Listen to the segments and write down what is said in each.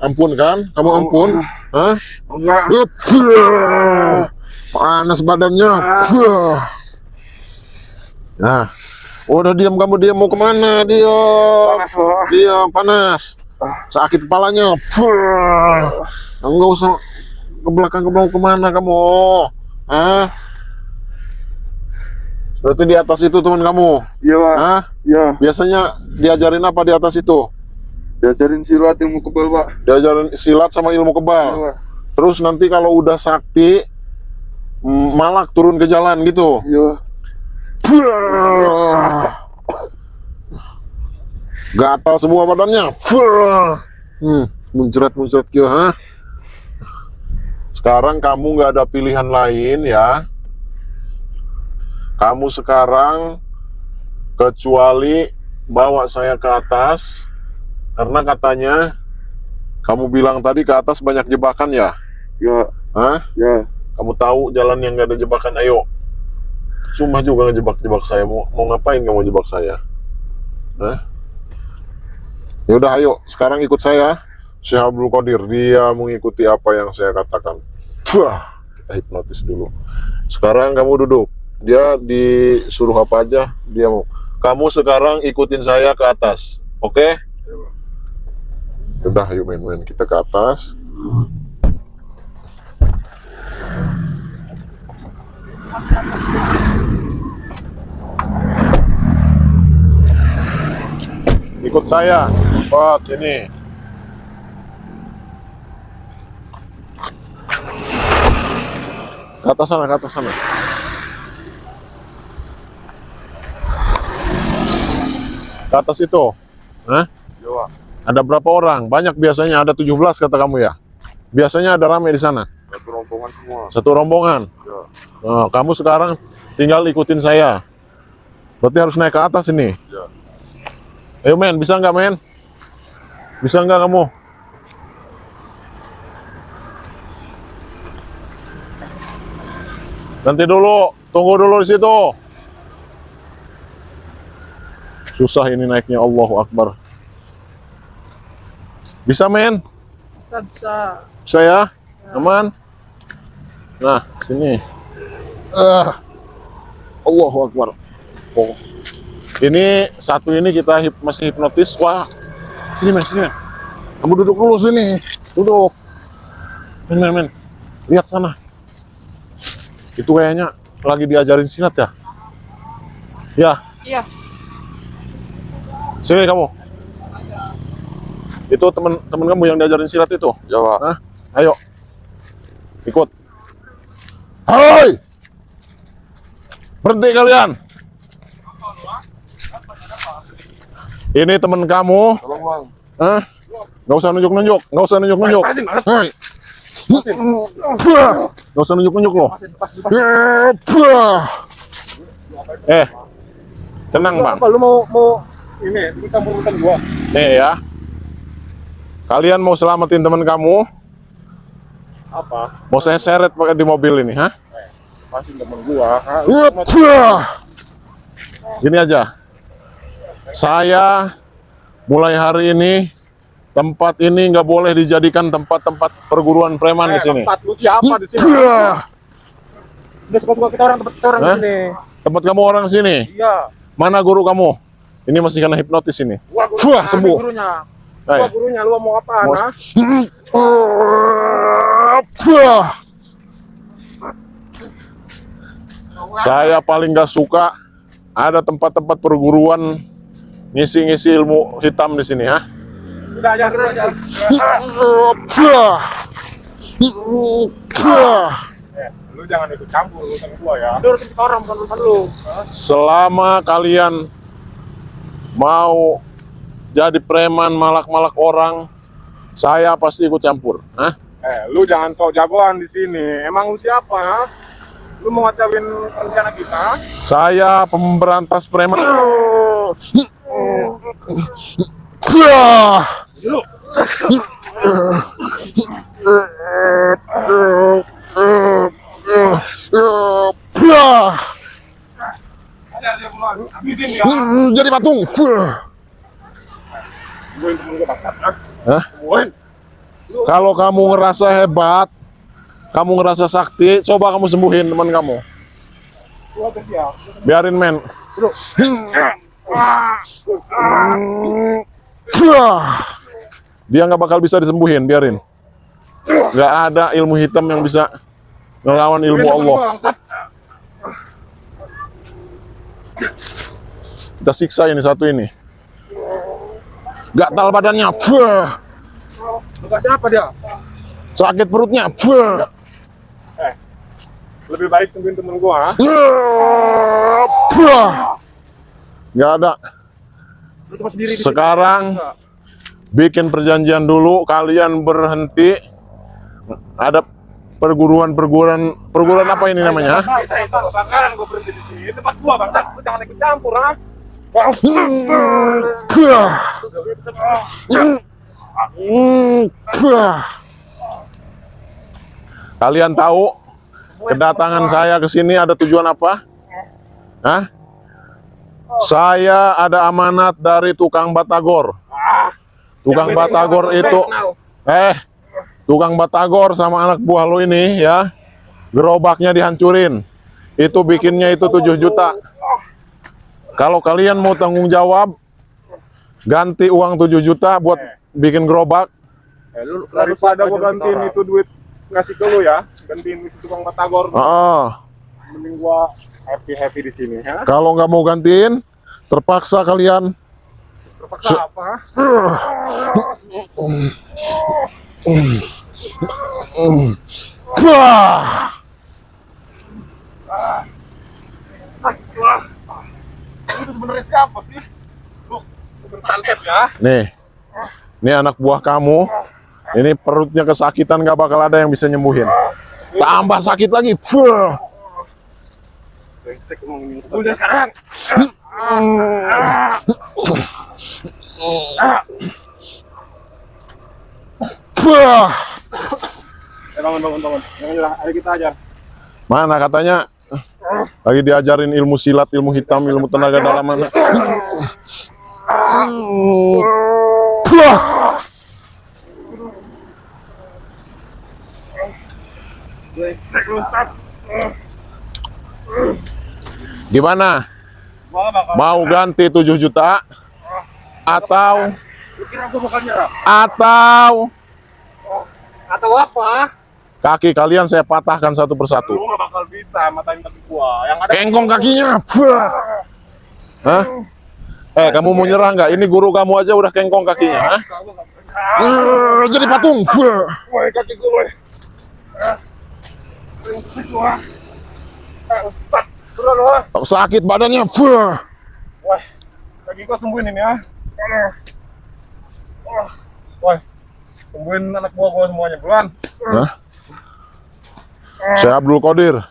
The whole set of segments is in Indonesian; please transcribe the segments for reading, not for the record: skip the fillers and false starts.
Ampun kan? Kamu ampun? Hah? Enggak. Panas badannya. Nah, udah diam kamu, diam, mau kemana? Diam. Panas, Pak. Diam, panas. Sakit kepalanya. Enggak usah ke belakang, kemana kamu? Hah? Berarti di atas itu teman kamu? Iya, Pak. Hah? Iya. Biasanya diajarin apa di atas itu? Diajarin silat ilmu kebal, Pak. Diajarin silat sama ilmu Iya, kebal. Pak. Terus nanti kalau udah sakti, malak turun ke jalan gitu. Iya. Gatal semua badannya. Muncrat gitu, ha? Sekarang kamu nggak ada pilihan lain ya. Kamu sekarang kecuali bawa saya ke atas, karena katanya kamu bilang tadi ke atas banyak jebakan ya. Iya. Hah? Ya. Kamu tahu jalan yang nggak ada jebakan? Ayo. Cuma juga ngejebak-jebak saya. Mau ngapain kamu jebak saya? Hah? Ya udah, ayo. Sekarang ikut saya. Syekh Abdul Qadir, dia mengikuti apa yang saya katakan. Wah, kita hipnotis dulu. Sekarang kamu duduk. Dia disuruh apa aja, dia mau. Kamu sekarang ikutin saya ke atas. Oke? Udah, ayo main-main. Kita ke atas. Ikut saya, cepat sini. Ke atas sana, ke atas sana. Ke atas itu. Hah? Iya, Pak. Ada berapa orang? Banyak biasanya, ada 17 kata kamu ya. Biasanya ada ramai di sana. Satu rombongan semua. Satu rombongan. Ya. Nah, kamu sekarang tinggal ikutin saya. Berarti harus naik ke atas ini. Ya. Ayo men, bisa nggak men? Bisa nggak kamu? Nanti dulu, tunggu dulu di situ. Susah ini naiknya, Allahu Akbar. Bisa men? Bisa. Bisa ya? Aman? Nah, sini. Allahu Akbar. Oh. Ini satu ini kita masih hipnotis. Wah, sini men, sini men. Kamu duduk dulu sini. Duduk. Men. Lihat sana. Itu kayaknya lagi diajarin silat ya? Ya. Iya. Sini kamu. Itu teman kamu yang diajarin silat itu? Ya, Pak. Hah? Ayo. Ikut. Hai! Berhenti kalian. Ini teman kamu. Tolong, Bang. Hah? Nggak usah nunjuk-nunjuk. Nggak usah nunjuk-nunjuk. Hai. Nggak usah nunjuk-nunjuk loh. Tenang bang. Apa lu mau ini kita urusan gua? Nih ya. Kalian mau selamatin teman kamu? Apa? Mau saya seret pakai di mobil ini, hah? Masih temen gua. Gini aja. Saya mulai hari ini tempat ini nggak boleh dijadikan tempat-tempat perguruan preman di sini. Tempat lu siapa di sini? Udah suka kita orang di Hah? sini. Tempat kamu orang sini. Iya. Mana guru kamu? Ini masih kena hipnotis ini. Gua Wah, sembuh. Gurunya. Hai. Gua gurunya, lu mau apa, Mau- nah? Saya paling nggak suka ada tempat-tempat perguruan ngisi-ngisi ilmu hitam di sini, ya. Udah aja kita aja. Lu jangan ikut campur urusan gua ya. Lu urusan kita orang bukan urusan lu. Selama kalian mau jadi preman malak-malak orang, saya pasti ikut campur. Hah? Lu jangan sok jagoan di sini. Emang lu siapa, ha? Lu mau ngacauin rencana kita? Saya pemberantas preman. Lu. Habisin ya. Jadi patung. Sembuhin temen gua bangsat. Hah? Sembuhin. Kalau kamu ngerasa hebat, kamu ngerasa sakti, coba kamu sembuhin teman kamu. Gua ada dia. Biarin men. Bro. Dia nggak bakal bisa disembuhin, biarin. Nggak ada ilmu hitam yang bisa ngelawan ilmu Allah. Kita siksa ini satu ini. Gatal badannya. Luka siapa dia? Sakit perutnya. Lebih baik sembuhin temen gua, ha? Nggak ada. Lu cuma sendiri di sini. Sekarang bikin perjanjian dulu, kalian berhenti. Ada perguruan apa ini namanya? Nah, saya itu bakaran gua berhenti di sini. Tempat gua bangsat, lu jangan ikut campur, ha? Kalian tahu kedatangan saya ke sini ada tujuan apa? Hah? Saya ada amanat dari tukang batagor. Tukang batagor itu, tukang batagor sama anak buah lo ini ya, gerobaknya dihancurin. Itu bikinnya itu 7 juta. Kalau kalian mau tanggung jawab, ganti uang 7 juta buat bikin gerobak. Lu daripada gua gantiin itu duit ngasih ke lu ya, gantiin itu tukang batagor. Mending gua happy di sini, ya. Kalau nggak mau gantiin, terpaksa kalian. Terpaksa apa? Itu sebenarnya siapa sih? Lu santet ya? Nih anak buah kamu. Ini perutnya kesakitan, nggak bakal ada yang bisa nyembuhin. Tambah sakit lagi. Udah sekarang. Bangun. Ayo kita ajar. Mana katanya lagi diajarin ilmu silat, ilmu hitam, ilmu tenaga dalam. Mana? Gimana? Mau ganti 7 juta atau apa? kaki kalian saya patahkan satu persatu. Lu gak bakal bisa matain kaki gua. Yang ada Kengkong kakinya. Hah? Kamu mau nyerah nggak? Ini guru kamu aja udah kengkong kakinya. Hah? Jadi patung. Woi, kaki gua. Ustaz, Sakit badannya. wah, kaki gua sembuhin ini ya. Woi, sembuhin anak buah gua semuanya, buruan. Hah? Saya Abdul Qadir.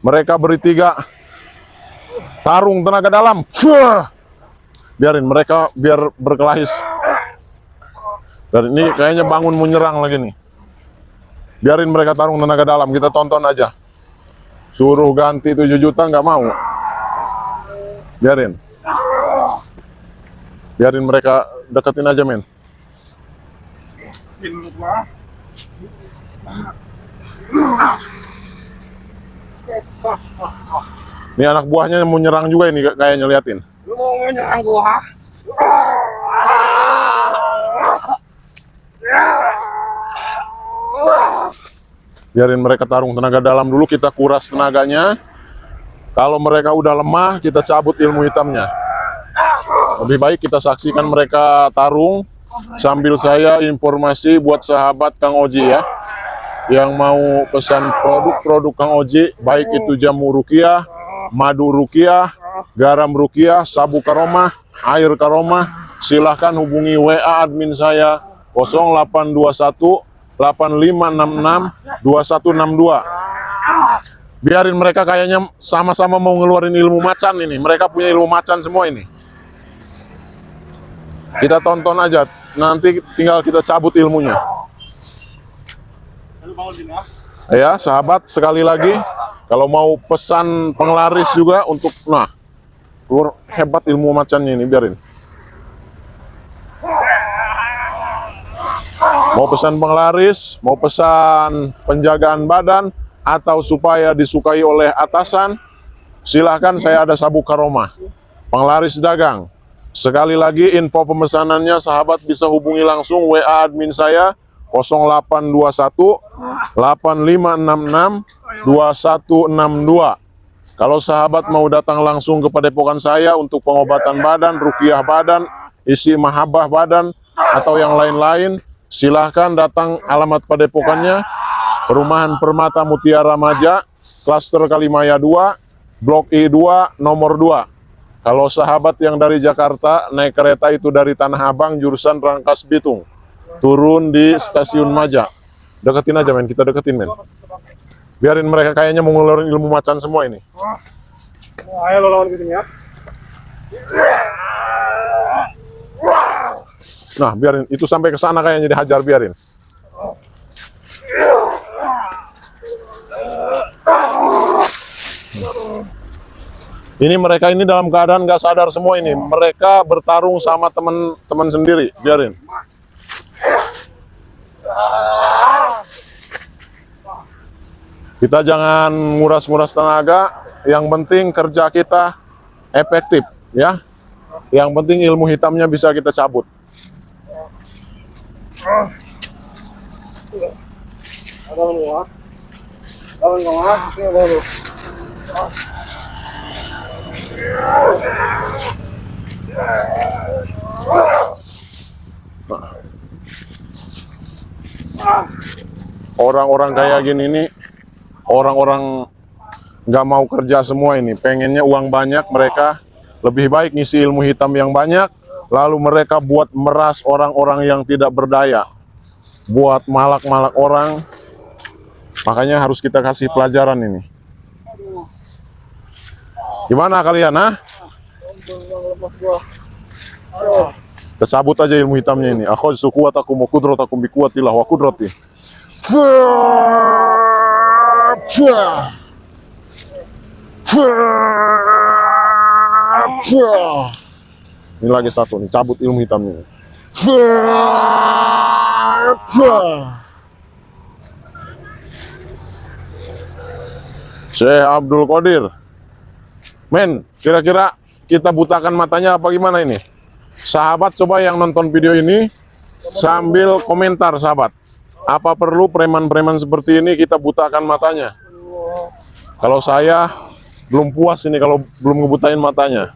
Mereka bertiga tarung tenaga dalam. Biarin mereka biar berkelahis. Dan ini kayaknya bangun mau nyerang lagi nih. Biarin mereka tarung tenaga dalam, kita tonton aja. Suruh ganti 7 juta nggak mau. Biarin mereka deketin aja men. Sini gua. Ini anak buahnya yang mau nyerang juga ini kayaknya, liatin. Lu mau nyerang gua? Biarin mereka tarung tenaga dalam dulu, kita kuras tenaganya. Kalau mereka udah lemah, kita cabut ilmu hitamnya. Lebih baik kita saksikan mereka tarung sambil saya informasi buat sahabat Kang Oji ya, yang mau pesan produk-produk Kang Oji, baik itu jamu rukiah, madu rukiah, garam rukiah, sabu karomah, air karomah, silahkan hubungi WA admin saya 0821 8566 2162. Biarin mereka kayaknya sama-sama mau ngeluarin ilmu macan ini. Mereka punya ilmu macan semua ini. Kita tonton aja, nanti tinggal kita cabut ilmunya. Ya, sahabat, sekali lagi, kalau mau pesan penglaris juga untuk, nah, hebat ilmu macannya ini, biarin. Mau pesan penglaris, mau pesan penjagaan badan, atau supaya disukai oleh atasan, silahkan, saya ada Sabuk Karomah, penglaris dagang. Sekali lagi info pemesanannya sahabat bisa hubungi langsung WA admin saya 0821 8566 2162. Kalau sahabat mau datang langsung ke padepokan saya untuk pengobatan badan, ruqyah badan, isi mahabbah badan, atau yang lain-lain, silahkan datang. Alamat padepokannya Perumahan Permata Mutiara Maja, Klaster Kalimaya 2, Blok I2, nomor 2. Kalau sahabat yang dari Jakarta, naik kereta itu dari Tanah Abang, jurusan Rangkas Bitung. Turun di Stasiun Maja. Deketin aja, men. Kita deketin, men. Biarin mereka kayaknya mau ngeluarin ilmu macan semua ini. Ayo lo lawan gitu ya. Nah, biarin. Itu sampai ke sana kayaknya dihajar, biarin. Ini mereka ini dalam keadaan nggak sadar semua ini. Mereka bertarung sama teman-teman sendiri. Biarin. Kita jangan nguras-nguras tenaga. Yang penting kerja kita efektif, ya. Yang penting ilmu hitamnya bisa kita cabut. Orang-orang kayak gini nih, orang-orang nggak mau kerja semua ini, pengennya uang banyak. Mereka lebih baik ngisi ilmu hitam yang banyak, lalu mereka buat meras orang-orang yang tidak berdaya, buat malak-malak orang. Makanya harus kita kasih pelajaran ini. Gimana kalian, ah? Tersabut aja ilmu hitamnya ini. Akhoj sukuwatakum wa qudratakum bi quwwatillah wa qudrati. Ini lagi satu nih, cabut ilmu hitamnya. Syekh Abdul Qadir. Men, kira-kira kita butakan matanya apa gimana ini? Sahabat coba yang nonton video ini sambil komentar, sahabat. Apa perlu preman-preman seperti ini kita butakan matanya? Kalau saya belum puas ini kalau belum ngebutain matanya.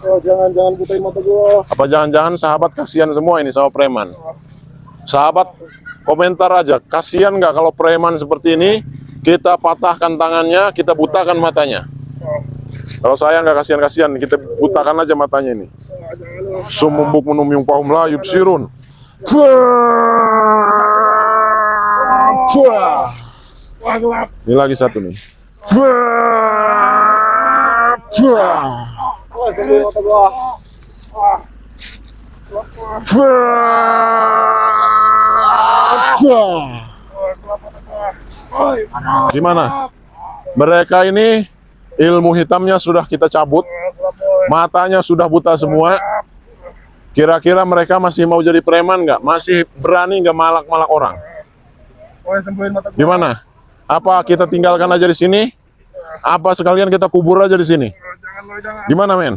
Oh, jangan butain mata gua. Apa jangan-jangan sahabat kasihan semua ini sama preman? Sahabat komentar aja, kasihan nggak kalau preman seperti ini kita patahkan tangannya, kita butakan matanya? Kalau saya nggak kasihan-kasihan, kita butakan aja matanya ini. Summum bukmun umyun fahum la yubsirun. Ini lagi satu nih. Gimana? Mereka ini ilmu hitamnya sudah kita cabut, matanya sudah buta semua. Kira-kira mereka masih mau jadi preman nggak? Masih berani nggak malak-malak orang? Gimana? Apa kita tinggalkan aja di sini? Apa sekalian kita kubur aja di sini? Gimana, men?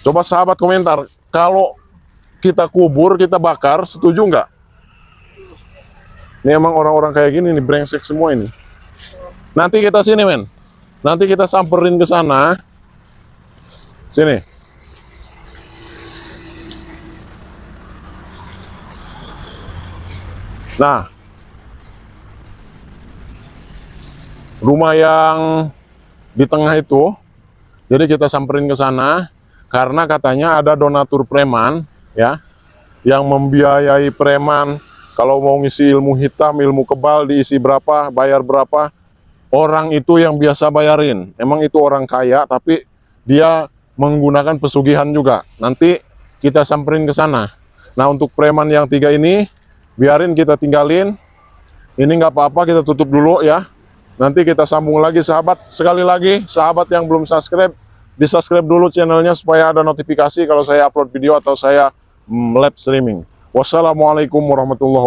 Coba sahabat komentar. Kalau kita kubur, kita bakar, setuju nggak? Ini emang orang-orang kayak gini nih, brengsek semua ini. Nanti kita sini, men. Nanti kita samperin ke sana. Sini. Nah, rumah yang di tengah itu, jadi kita samperin ke sana karena katanya ada donatur preman, ya, yang membiayai preman. Kalau mau ngisi ilmu hitam, ilmu kebal, diisi berapa, bayar berapa. Orang itu yang biasa bayarin. Emang itu orang kaya, tapi dia menggunakan pesugihan juga. Nanti kita samperin ke sana. Nah, untuk preman yang 3 ini, biarin kita tinggalin. Ini nggak apa-apa, kita tutup dulu ya. Nanti kita sambung lagi, sahabat. Sekali lagi, sahabat yang belum subscribe, di-subscribe dulu channelnya supaya ada notifikasi kalau saya upload video atau saya live streaming. Wassalamualaikum warahmatullahi wabarakatuh.